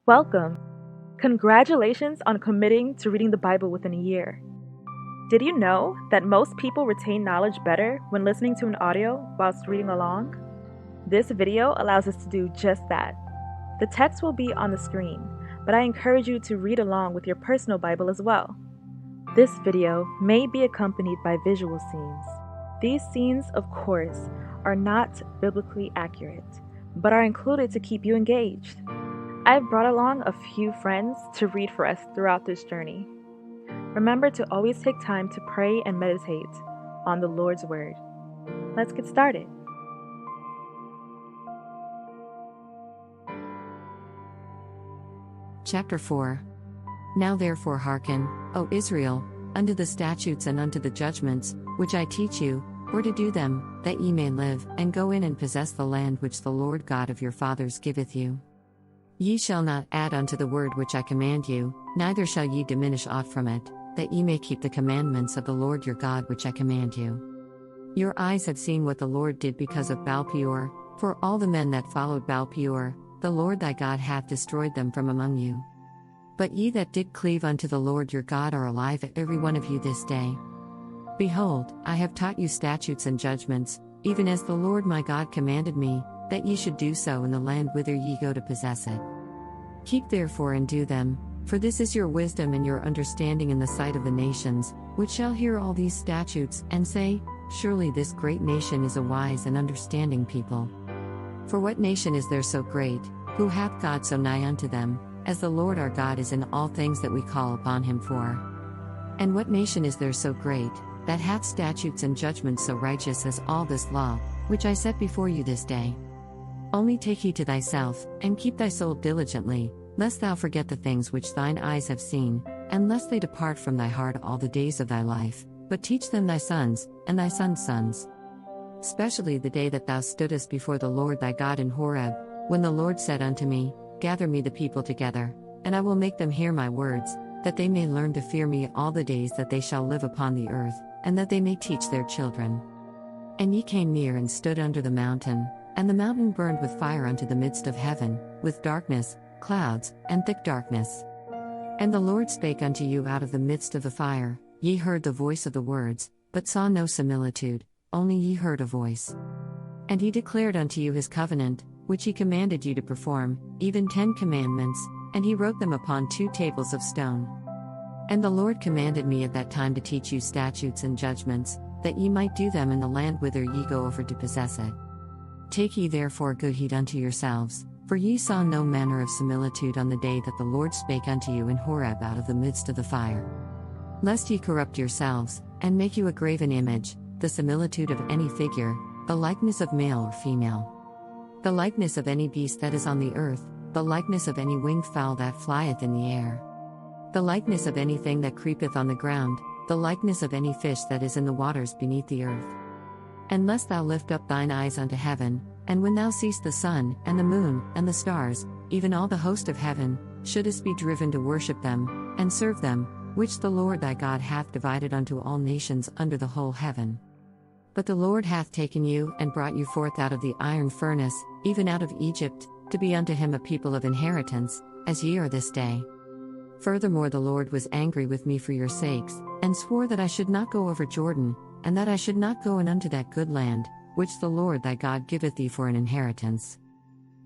Welcome! Congratulations on committing to reading the Bible within a year. Did you know that most people retain knowledge better when listening to an audio whilst reading along? This video allows us to do just that. The text will be on the screen, but I encourage you to read along with your personal Bible as well. This video may be accompanied by visual scenes. These scenes, of course, are not biblically accurate, but are included to keep you engaged. I've brought along a few friends to read for us throughout this journey. Remember to always take time to pray and meditate on the Lord's Word. Let's get started. Chapter 4. Now therefore hearken, O Israel, unto the statutes and unto the judgments, which I teach you, for to do them, that ye may live, and go in and possess the land which the Lord God of your fathers giveth you. Ye shall not add unto the word which I command you, neither shall ye diminish aught from it, that ye may keep the commandments of the Lord your God which I command you. Your eyes have seen what the Lord did because of Baal-peor, for all the men that followed Baal-peor, the Lord thy God hath destroyed them from among you. But ye that did cleave unto the Lord your God are alive every one of you this day. Behold, I have taught you statutes and judgments, even as the Lord my God commanded me, that ye should do so in the land whither ye go to possess it. Keep therefore and do them, for this is your wisdom and your understanding in the sight of the nations, which shall hear all these statutes, and say, Surely this great nation is a wise and understanding people. For what nation is there so great, who hath God so nigh unto them, as the Lord our God is in all things that we call upon him for? And what nation is there so great, that hath statutes and judgments so righteous as all this law, which I set before you this day? Only take heed to thyself, and keep thy soul diligently, lest thou forget the things which thine eyes have seen, and lest they depart from thy heart all the days of thy life, but teach them thy sons, and thy sons' sons. Especially the day that thou stoodest before the Lord thy God in Horeb, when the Lord said unto me, Gather me the people together, and I will make them hear my words, that they may learn to fear me all the days that they shall live upon the earth, and that they may teach their children. And ye came near and stood under the mountain, and the mountain burned with fire unto the midst of heaven, with darkness, clouds, and thick darkness. And the Lord spake unto you out of the midst of the fire. Ye heard the voice of the words, but saw no similitude, only ye heard a voice. And he declared unto you his covenant, which he commanded you to perform, even 10 commandments, and he wrote them upon 2 tables of stone. And the Lord commanded me at that time to teach you statutes and judgments, that ye might do them in the land whither ye go over to possess it. Take ye therefore good heed unto yourselves, for ye saw no manner of similitude on the day that the Lord spake unto you in Horeb out of the midst of the fire. Lest ye corrupt yourselves, and make you a graven image, the similitude of any figure, the likeness of male or female, the likeness of any beast that is on the earth, the likeness of any winged fowl that flieth in the air, the likeness of anything that creepeth on the ground, the likeness of any fish that is in the waters beneath the earth. And lest thou lift up thine eyes unto heaven, and when thou seest the sun, and the moon, and the stars, even all the host of heaven, shouldest be driven to worship them, and serve them, which the Lord thy God hath divided unto all nations under the whole heaven. But the Lord hath taken you, and brought you forth out of the iron furnace, even out of Egypt, to be unto him a people of inheritance, as ye are this day. Furthermore the Lord was angry with me for your sakes, and swore that I should not go over Jordan, and that I should not go in unto that good land, which the Lord thy God giveth thee for an inheritance.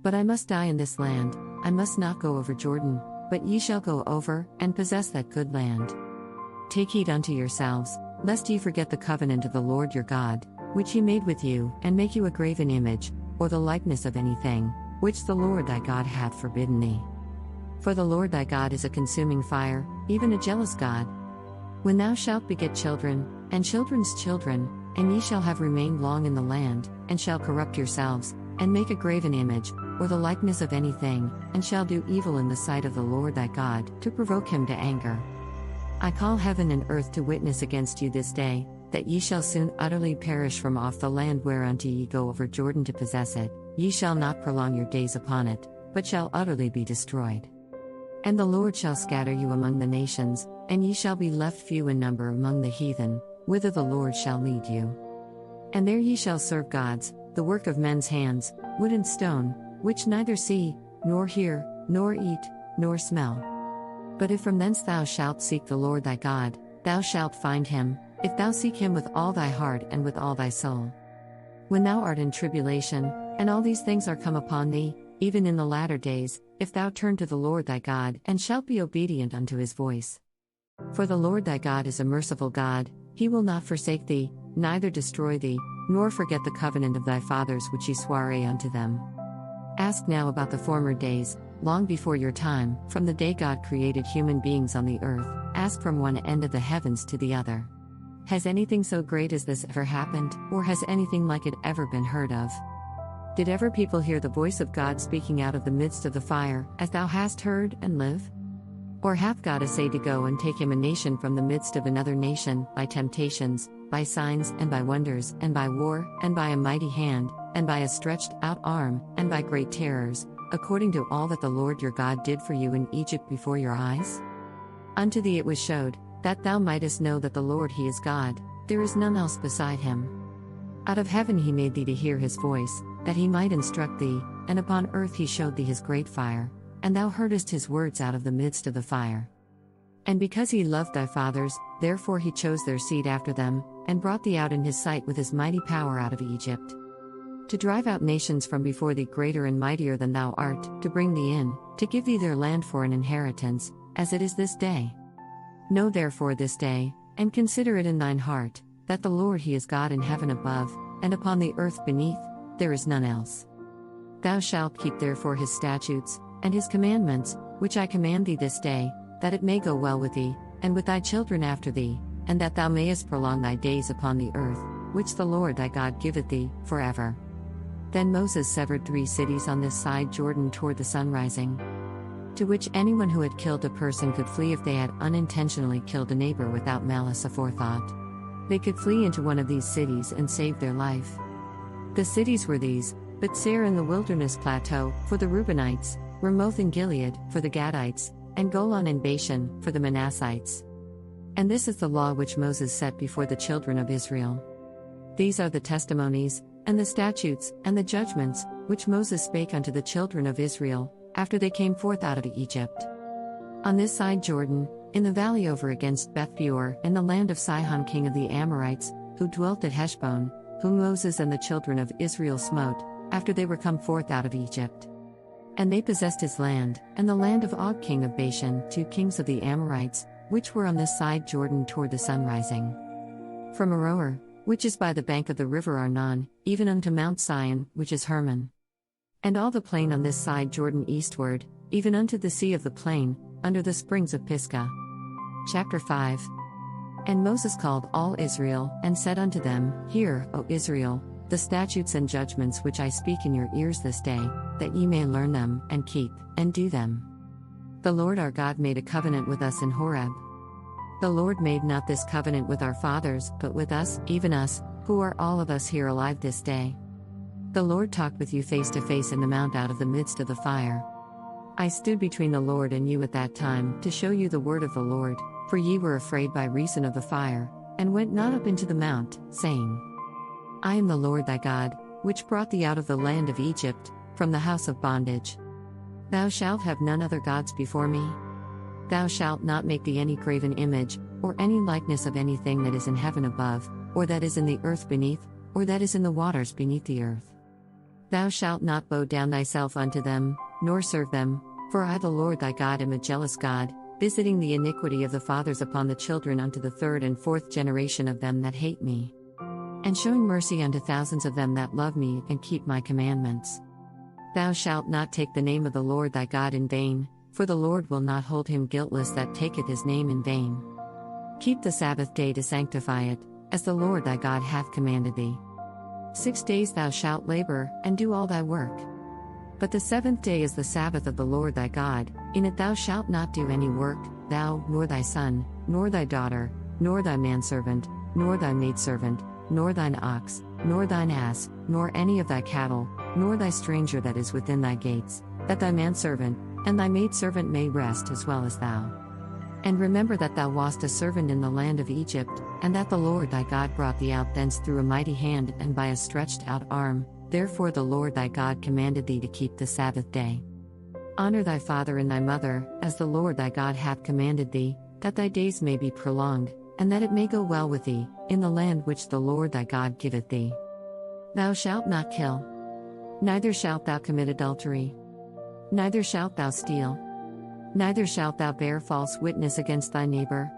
But I must die in this land, I must not go over Jordan, but ye shall go over, and possess that good land. Take heed unto yourselves, lest ye forget the covenant of the Lord your God, which he made with you, and make you a graven image, or the likeness of anything, which the Lord thy God hath forbidden thee. For the Lord thy God is a consuming fire, even a jealous God. When thou shalt beget children, and children's children, and ye shall have remained long in the land, and shall corrupt yourselves, and make a graven image, or the likeness of anything, and shall do evil in the sight of the Lord thy God, to provoke him to anger. I call heaven and earth to witness against you this day, that ye shall soon utterly perish from off the land whereunto ye go over Jordan to possess it. Ye shall not prolong your days upon it, but shall utterly be destroyed. And the Lord shall scatter you among the nations, and ye shall be left few in number among the heathen, whither the Lord shall lead you. And there ye shall serve gods, the work of men's hands, wood and stone, which neither see, nor hear, nor eat, nor smell. But if from thence thou shalt seek the Lord thy God, thou shalt find him, if thou seek him with all thy heart and with all thy soul. When thou art in tribulation, and all these things are come upon thee, even in the latter days, if thou turn to the Lord thy God, and shalt be obedient unto his voice. For the Lord thy God is a merciful God, he will not forsake thee, neither destroy thee, nor forget the covenant of thy fathers which he sware unto them. Ask now about the former days, long before your time, from the day God created human beings on the earth, ask from one end of the heavens to the other. Has anything so great as this ever happened, or has anything like it ever been heard of? Did ever people hear the voice of God speaking out of the midst of the fire, as thou hast heard, and live? Or hath God essayed to go and take him a nation from the midst of another nation, by temptations, by signs, and by wonders, and by war, and by a mighty hand, and by a stretched out arm, and by great terrors, according to all that the Lord your God did for you in Egypt before your eyes? Unto thee it was showed, that thou mightest know that the Lord he is God, there is none else beside him. Out of heaven he made thee to hear his voice, that he might instruct thee, and upon earth he showed thee his great fire, and thou heardest his words out of the midst of the fire. And because he loved thy fathers, therefore he chose their seed after them, and brought thee out in his sight with his mighty power out of Egypt, to drive out nations from before thee greater and mightier than thou art, to bring thee in, to give thee their land for an inheritance, as it is this day. Know therefore this day, and consider it in thine heart, that the Lord he is God in heaven above, and upon the earth beneath, there is none else. Thou shalt keep therefore his statutes, and his commandments, which I command thee this day, that it may go well with thee, and with thy children after thee, and that thou mayest prolong thy days upon the earth, which the Lord thy God giveth thee, forever. Then Moses severed 3 cities on this side Jordan toward the sunrising, to which anyone who had killed a person could flee if they had unintentionally killed a neighbor without malice aforethought. They could flee into one of these cities and save their life. The cities were these: Betzir in the wilderness plateau, for the Reubenites, Ramoth in Gilead, for the Gadites, and Golan in Bashan, for the Manassites. And this is the law which Moses set before the children of Israel. These are the testimonies, and the statutes, and the judgments, which Moses spake unto the children of Israel, after they came forth out of Egypt. On this side Jordan, in the valley over against Beth-peor, in the land of Sihon king of the Amorites, who dwelt at Heshbon, whom Moses and the children of Israel smote, after they were come forth out of Egypt. And they possessed his land, and the land of Og king of Bashan, 2 kings of the Amorites, which were on this side Jordan toward the sunrising. From Aroer, which is by the bank of the river Arnon, even unto Mount Sion, which is Hermon. And all the plain on this side Jordan eastward, even unto the sea of the plain, under the springs of Pisgah. Chapter 5. And Moses called all Israel, and said unto them, Hear, O Israel, the statutes and judgments which I speak in your ears this day, that ye may learn them, and keep, and do them. The Lord our God made a covenant with us in Horeb. The Lord made not this covenant with our fathers, but with us, even us, who are all of us here alive this day. The Lord talked with you face to face in the mount out of the midst of the fire. I stood between the Lord and you at that time, to show you the word of the Lord, for ye were afraid by reason of the fire, and went not up into the mount, saying, I am the Lord thy God, which brought thee out of the land of Egypt, from the house of bondage. Thou shalt have none other gods before me. Thou shalt not make thee any graven image, or any likeness of anything that is in heaven above, or that is in the earth beneath, or that is in the waters beneath the earth. Thou shalt not bow down thyself unto them, nor serve them, for I the Lord thy God am a jealous God, visiting the iniquity of the fathers upon the children unto the 3rd and 4th generation of them that hate me, and showing mercy unto thousands of them that love me and keep my commandments. Thou shalt not take the name of the Lord thy God in vain, for the Lord will not hold him guiltless that taketh his name in vain. Keep the Sabbath day to sanctify it, as the Lord thy God hath commanded thee. 6 days thou shalt labor, and do all thy work. But the 7th day is the Sabbath of the Lord thy God, in it thou shalt not do any work, thou, nor thy son, nor thy daughter, nor thy manservant, nor thy maidservant, nor thine ox, nor thine ass, nor any of thy cattle, nor thy stranger that is within thy gates, that thy manservant, and thy maidservant may rest as well as thou. And remember that thou wast a servant in the land of Egypt, and that the Lord thy God brought thee out thence through a mighty hand and by a stretched out arm, therefore the Lord thy God commanded thee to keep the Sabbath day. Honor thy father and thy mother, as the Lord thy God hath commanded thee, that thy days may be prolonged, and that it may go well with thee, in the land which the Lord thy God giveth thee. Thou shalt not kill. Neither shalt thou commit adultery. Neither shalt thou steal. Neither shalt thou bear false witness against thy neighbor.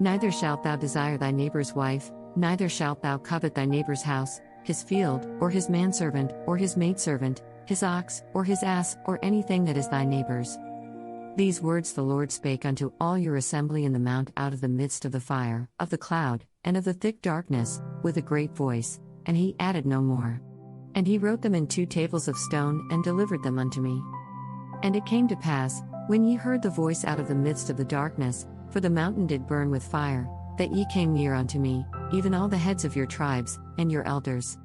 Neither shalt thou desire thy neighbor's wife, neither shalt thou covet thy neighbor's house, his field, or his manservant, or his maidservant, his ox, or his ass, or anything that is thy neighbor's. These words the Lord spake unto all your assembly in the mount out of the midst of the fire, of the cloud, and of the thick darkness, with a great voice, and he added no more. And he wrote them in 2 tables of stone, and delivered them unto me. And it came to pass, when ye heard the voice out of the midst of the darkness, for the mountain did burn with fire, that ye came near unto me, even all the heads of your tribes, and your elders.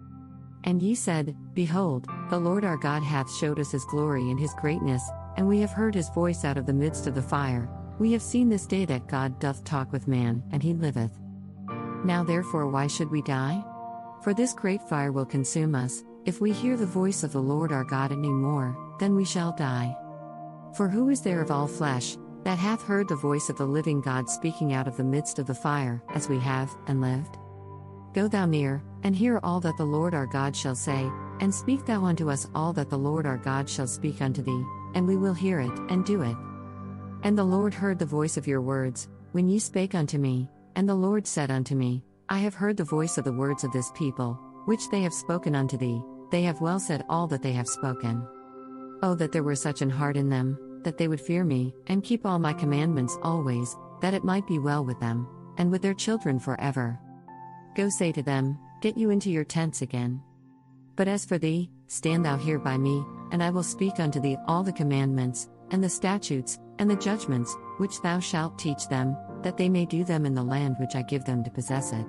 And ye said, Behold, the Lord our God hath showed us his glory and his greatness, and we have heard his voice out of the midst of the fire. We have seen this day that God doth talk with man, and he liveth. Now therefore why should we die? For this great fire will consume us, if we hear the voice of the Lord our God any more, then we shall die. For who is there of all flesh, that hath heard the voice of the living God speaking out of the midst of the fire, as we have, and lived? Go thou near, and hear all that the Lord our God shall say, and speak thou unto us all that the Lord our God shall speak unto thee, and we will hear it, and do it. And the Lord heard the voice of your words, when ye spake unto me, and the Lord said unto me, I have heard the voice of the words of this people, which they have spoken unto thee, they have well said all that they have spoken. Oh, that there were such an heart in them, that they would fear me, and keep all my commandments always, that it might be well with them, and with their children forever. Go say to them, Get you into your tents again. But as for thee, stand thou here by me, and I will speak unto thee all the commandments, and the statutes, and the judgments, which thou shalt teach them, that they may do them in the land which I give them to possess it.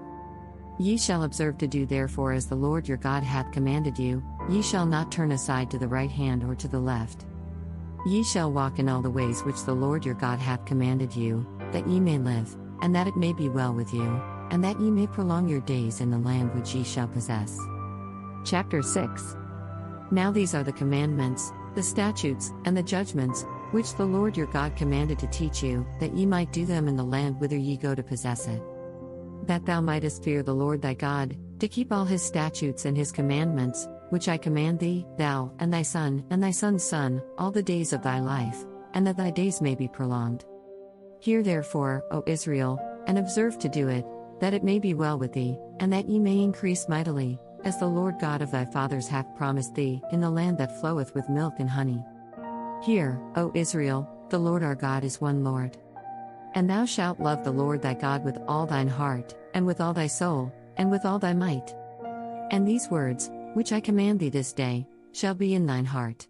Ye shall observe to do therefore as the Lord your God hath commanded you, ye shall not turn aside to the right hand or to the left. Ye shall walk in all the ways which the Lord your God hath commanded you, that ye may live, and that it may be well with you, and that ye may prolong your days in the land which ye shall possess. Chapter 6. Now these are the commandments, the statutes, and the judgments, which the Lord your God commanded to teach you, that ye might do them in the land whither ye go to possess it. That thou mightest fear the Lord thy God, to keep all his statutes and his commandments, which I command thee, thou, and thy son, and thy son's son, all the days of thy life, and that thy days may be prolonged. Hear therefore, O Israel, and observe to do it, that it may be well with thee, and that ye may increase mightily, as the Lord God of thy fathers hath promised thee, in the land that floweth with milk and honey. Hear, O Israel, the Lord our God is one Lord. And thou shalt love the Lord thy God with all thine heart, and with all thy soul, and with all thy might. And these words, which I command thee this day, shall be in thine heart.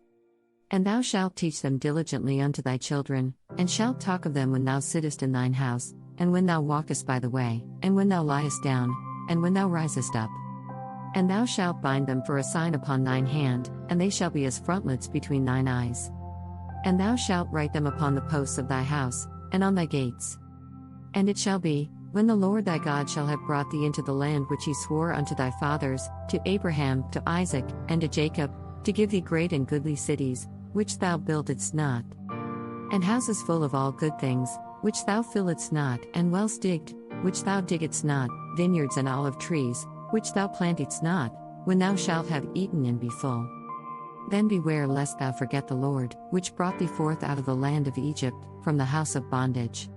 And thou shalt teach them diligently unto thy children, and shalt talk of them when thou sittest in thine house, and when thou walkest by the way, and when thou liest down, and when thou risest up. And thou shalt bind them for a sign upon thine hand, and they shall be as frontlets between thine eyes. And thou shalt write them upon the posts of thy house, and on thy gates. And it shall be, when the Lord thy God shall have brought thee into the land which he swore unto thy fathers, to Abraham, to Isaac, and to Jacob, to give thee great and goodly cities, which thou buildedst not, and houses full of all good things, which thou filledst not, and wells digged, which thou diggedst not, vineyards and olive trees, which thou plantedst not, when thou shalt have eaten and be full. Then beware lest thou forget the Lord, which brought thee forth out of the land of Egypt, from the house of bondage.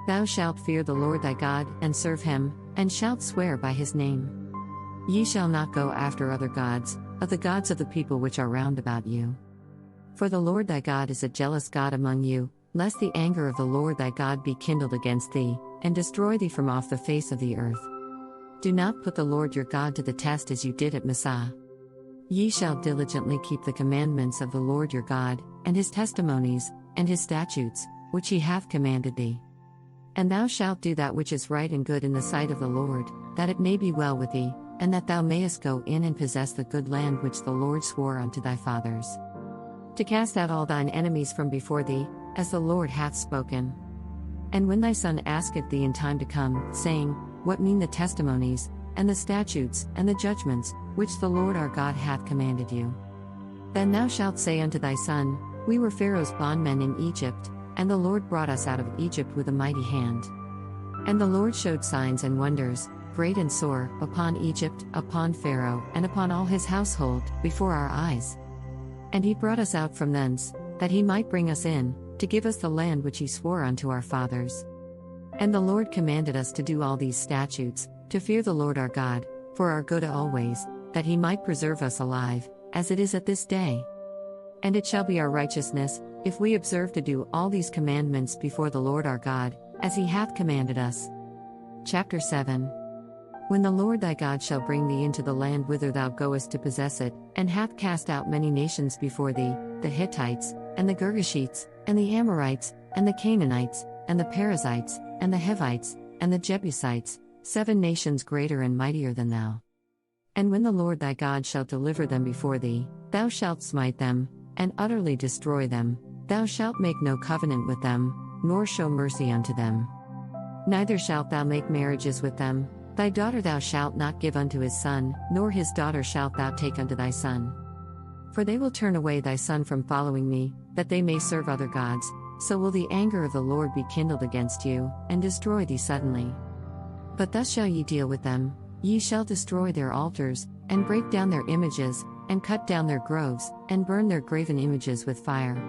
Thou shalt fear the Lord thy God, and serve him, and shalt swear by his name. Ye shall not go after other gods, of the gods of the people which are round about you. For the Lord thy God is a jealous God among you, lest the anger of the Lord thy God be kindled against thee, and destroy thee from off the face of the earth. Do not put the Lord your God to the test as you did at Massah. Ye shall diligently keep the commandments of the Lord your God, and his testimonies, and his statutes, which he hath commanded thee. And thou shalt do that which is right and good in the sight of the Lord, that it may be well with thee, and that thou mayest go in and possess the good land which the Lord swore unto thy fathers. To cast out all thine enemies from before thee, as the Lord hath spoken. And when thy son asketh thee in time to come, saying, What mean the testimonies, and the statutes, and the judgments, which the Lord our God hath commanded you? Then thou shalt say unto thy son, We were Pharaoh's bondmen in Egypt, and the Lord brought us out of Egypt with a mighty hand. And the Lord showed signs and wonders, great and sore, upon Egypt, upon Pharaoh, and upon all his household, before our eyes. And he brought us out from thence, that he might bring us in, to give us the land which he swore unto our fathers. And the Lord commanded us to do all these statutes, to fear the Lord our God, for our good always, that he might preserve us alive, as it is at this day. And it shall be our righteousness, if we observe to do all these commandments before the Lord our God, as he hath commanded us. Chapter 7. When the Lord thy God shall bring thee into the land whither thou goest to possess it, and hath cast out many nations before thee, the Hittites, and the Girgashites, and the Amorites, and the Canaanites, and the Perizzites, and the Hivites, and the Jebusites, 7 nations greater and mightier than thou. And when the Lord thy God shall deliver them before thee, thou shalt smite them, and utterly destroy them. Thou shalt make no covenant with them, nor show mercy unto them. Neither shalt thou make marriages with them. Thy daughter thou shalt not give unto his son, nor his daughter shalt thou take unto thy son. For they will turn away thy son from following me, that they may serve other gods, so will the anger of the Lord be kindled against you, and destroy thee suddenly. But thus shall ye deal with them: ye shall destroy their altars, and break down their images, and cut down their groves, and burn their graven images with fire.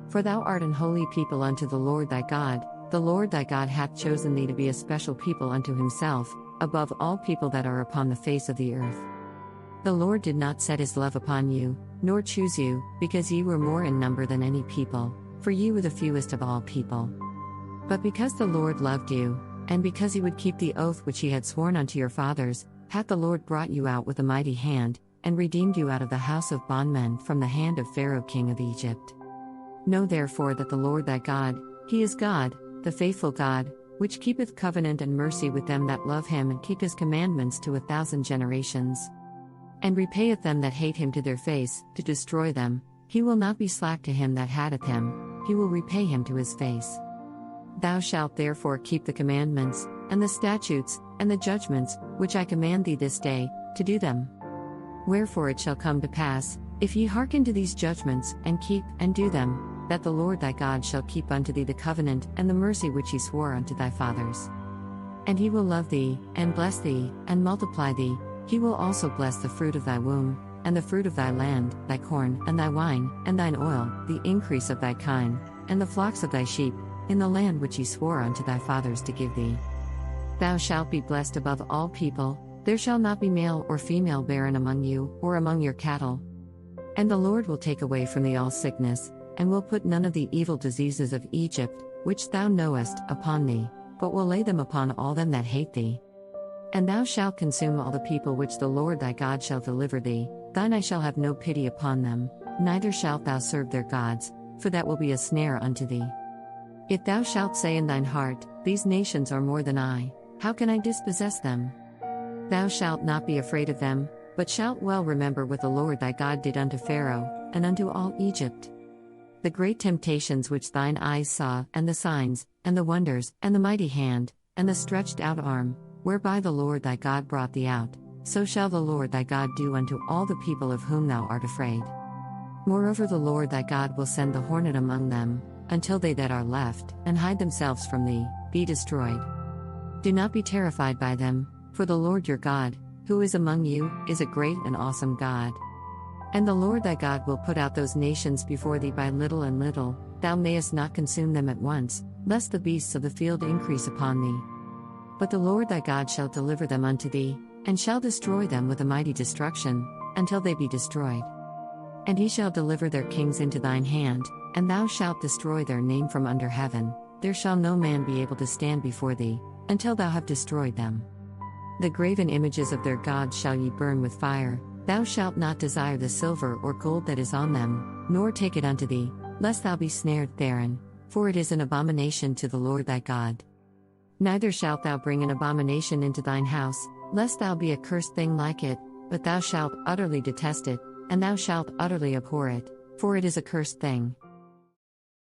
For thou art an holy people unto the Lord thy God. The Lord thy God hath chosen thee to be a special people unto himself, above all people that are upon the face of the earth. The Lord did not set his love upon you, nor choose you, because ye were more in number than any people, for ye were the fewest of all people. But because the Lord loved you, and because he would keep the oath which he had sworn unto your fathers, hath the Lord brought you out with a mighty hand, and redeemed you out of the house of bondmen from the hand of Pharaoh king of Egypt. Know therefore that the Lord thy God, he is God, the faithful God, which keepeth covenant and mercy with them that love him and keep his commandments to 1,000 generations. And repayeth them that hate him to their face, to destroy them. He will not be slack to him that hateth him, he will repay him to his face. Thou shalt therefore keep the commandments, and the statutes, and the judgments, which I command thee this day, to do them. Wherefore it shall come to pass, if ye hearken to these judgments, and keep, and do them, that the Lord thy God shall keep unto thee the covenant and the mercy which he swore unto thy fathers. And he will love thee, and bless thee, and multiply thee. He will also bless the fruit of thy womb, and the fruit of thy land, thy corn, and thy wine, and thine oil, the increase of thy kine, and the flocks of thy sheep, in the land which he swore unto thy fathers to give thee. Thou shalt be blessed above all people. There shall not be male or female barren among you, or among your cattle. And the Lord will take away from thee all sickness, and will put none of the evil diseases of Egypt, which thou knowest, upon thee, but will lay them upon all them that hate thee. And thou shalt consume all the people which the Lord thy God shall deliver thee. Thine eye shall have no pity upon them, neither shalt thou serve their gods, for that will be a snare unto thee. If thou shalt say in thine heart, These nations are more than I, how can I dispossess them? Thou shalt not be afraid of them, but shalt well remember what the Lord thy God did unto Pharaoh, and unto all Egypt. The great temptations which thine eyes saw, and the signs, and the wonders, and the mighty hand, and the stretched out arm, whereby the Lord thy God brought thee out, so shall the Lord thy God do unto all the people of whom thou art afraid. Moreover the Lord thy God will send the hornet among them, until they that are left, and hide themselves from thee, be destroyed. Do not be terrified by them, for the Lord your God, who is among you, is a great and awesome God. And the Lord thy God will put out those nations before thee by little and little. Thou mayest not consume them at once, lest the beasts of the field increase upon thee. But the Lord thy God shall deliver them unto thee, and shall destroy them with a mighty destruction, until they be destroyed. And he shall deliver their kings into thine hand, and thou shalt destroy their name from under heaven. There shall no man be able to stand before thee, until thou have destroyed them. The graven images of their gods shall ye burn with fire. Thou shalt not desire the silver or gold that is on them, nor take it unto thee, lest thou be snared therein, for it is an abomination to the Lord thy God. Neither shalt thou bring an abomination into thine house, lest thou be a cursed thing like it, but thou shalt utterly detest it, and thou shalt utterly abhor it, for it is a cursed thing.